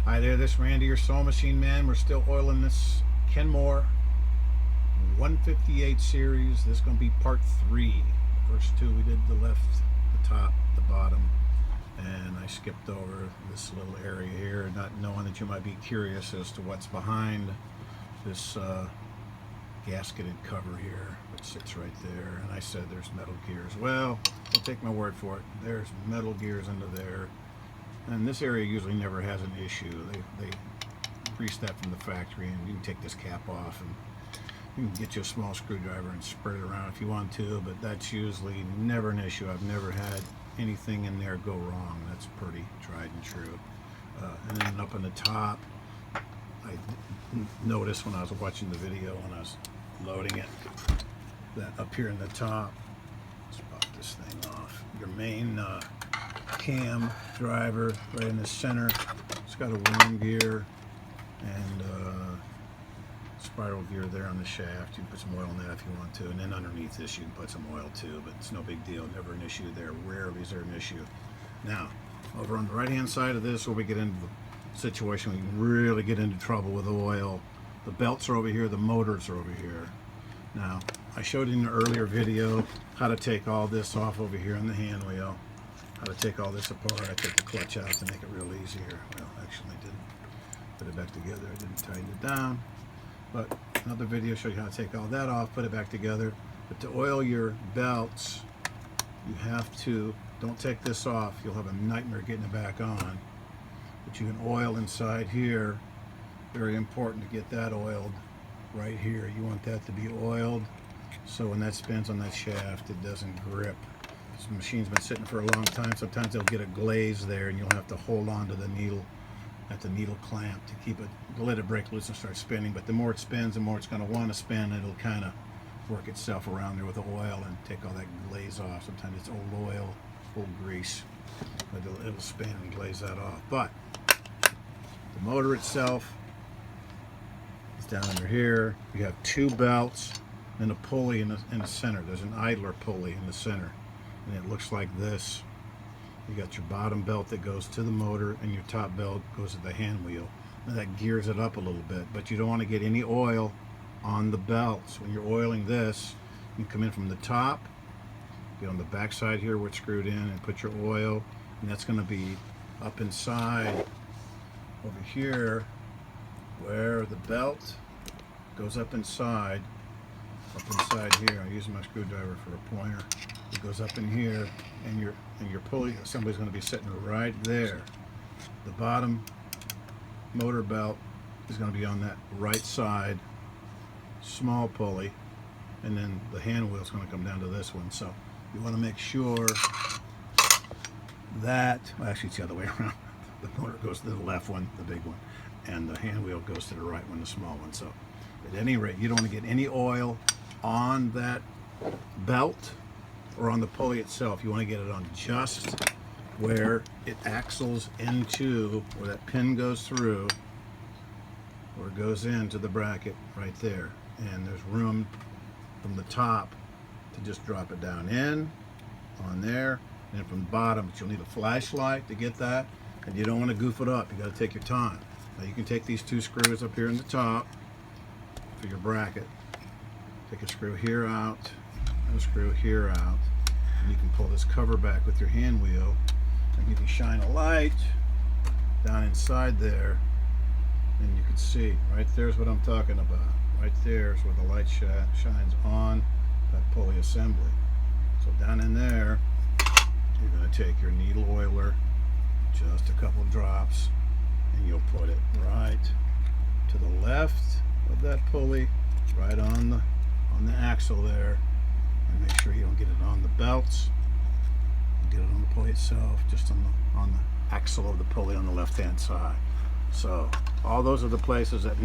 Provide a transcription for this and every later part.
Hi there, this is Randy, your sewing machine man. We're still oiling this KENMORE 158 series. This is going to be part 3. First two we did the left, the top, the bottom, and I skipped over this little area here, not knowing that you might be curious as to what's behind this gasketed cover here, which sits right there. And I said there's metal gears. Well, don't take my word for it. There's metal gears under there. And this area usually never has an issue. They grease that from the factory, and you can take this cap off and you can get you a small screwdriver and spread it around if you want to, but that's usually never an issue. I've never had anything in there go wrong. That's pretty tried and true. And then up on the top, I noticed when I was watching the video, when I was loading it, that up here in the top, let's pop this thing off, your main cam driver right in the center. It's got a worm gear and spiral gear there on the shaft. You can put some oil in that if you want to, and then underneath this you can put some oil too, but it's no big deal. Never an issue there. Rarely is there an issue. Now, over on the right hand side of this, where we get into the situation we can really get into trouble with oil, the belts are over here, the motors are over here. Now, I showed in an earlier video how to take all this off over here on the hand wheel. How to take all this apart. I took the clutch out to make it real easy here. Well, actually I didn't put it back together. I didn't tighten it down. But another video shows you how to take all that off, put it back together. But to oil your belts, you have to, don't take this off. You'll have a nightmare getting it back on. But you can oil inside here. Very important to get that oiled right here. You want that to be oiled so when that spins on that shaft, it doesn't grip. This machine's been sitting for a long time. Sometimes they'll get a glaze there and you'll have to hold on to the needle at the needle clamp to keep it, to let it break loose and start spinning. But the more it spins, the more it's going to want to spin. It'll kind of work itself around there with the oil and take all that glaze off. Sometimes it's old oil, old grease, but it'll spin and glaze that off. But the motor itself is down under here. You have two belts and a pulley in the center. There's an idler pulley in the center. And it looks like this. You got your bottom belt that goes to the motor, and your top belt goes to the hand wheel. Now that gears it up a little bit, but you don't want to get any oil on the belts. When you're oiling this, you come in from the top, get on the back side here where it's screwed in, and put your oil, and that's going to be up inside over here where the belt goes up inside here. I'm using my screwdriver for a pointer. It goes up in here, and your pulley assembly is going to be sitting right there. The bottom motor belt is going to be on that right side, small pulley, and then the hand wheel is going to come down to this one. So you want to make sure that, well, actually it's the other way around. The motor goes to the left one, the big one, and the hand wheel goes to the right one, the small one. So at any rate, you don't want to get any oil on that belt or on the pulley itself. You want to get it on just where it axles into, where that pin goes through, where it goes into the bracket right there. And there's room from the top to just drop it down in, on there, and from the bottom, but you'll need a flashlight to get that, and you don't want to goof it up. You got to take your time. Now you can take these two screws up here in the top for your bracket. Take a screw here out, and a screw here out, and you can pull this cover back with your hand wheel, and you can shine a light down inside there, and you can see right there's what I'm talking about. Right there is where the light shines on that pulley assembly. So down in there, you're going to take your needle oiler, just a couple drops, and you'll put it right to the left of that pulley, right on the axle there, and make sure you don't get it on the belts. Get it on the pulley itself, just on the axle of the pulley on the left hand side. So all those are the places that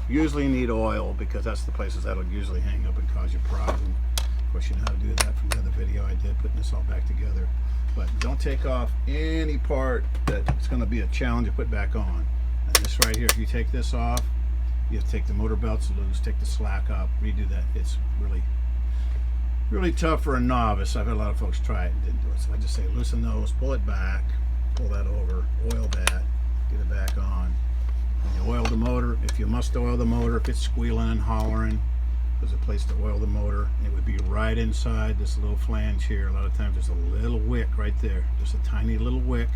usually need oil, because that's the places that'll usually hang up and cause you a problem. Of course, you know how to do that from the other video I did, putting this all back together. But don't take off any part that it's going to be a challenge to put back on. And this right here, if you take this off, you have to take the motor belts loose, take the slack up, redo that. It's really tough for a novice. I've had a lot of folks try it and didn't do it. So I just say loosen those, pull it back, pull that over, oil that, get it back on, must oil the motor if it's squealing and hollering. There's a place to oil the motor. It would be right inside this little flange here. A lot of times there's a little wick right there, just a tiny little wick.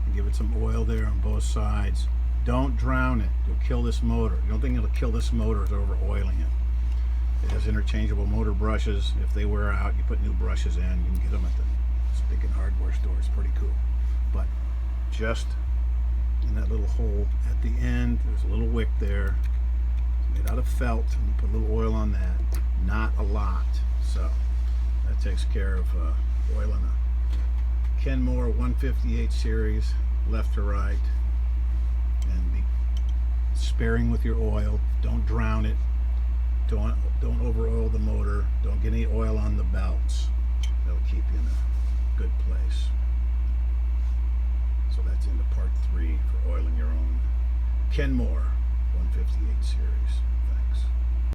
And give it some oil there on both sides. Don't drown it. You'll kill this motor. The only thing that'll kill this motor is over oiling it. It has interchangeable motor brushes. If they wear out, you put new brushes in. You can get them at the Speaking hardware store. It's pretty cool. But just in that little hole at the end, there's a little wick there. It's made out of felt, and you put a little oil on that. Not a lot. So that takes care of oiling a KENMORE 158 series, left to right. And be sparing with your oil. Don't drown it. Don't over oil the motor. Don't get any oil on the belts. That'll keep you in a good place. So that's into part 3 for oiling your own KENMORE 158 series.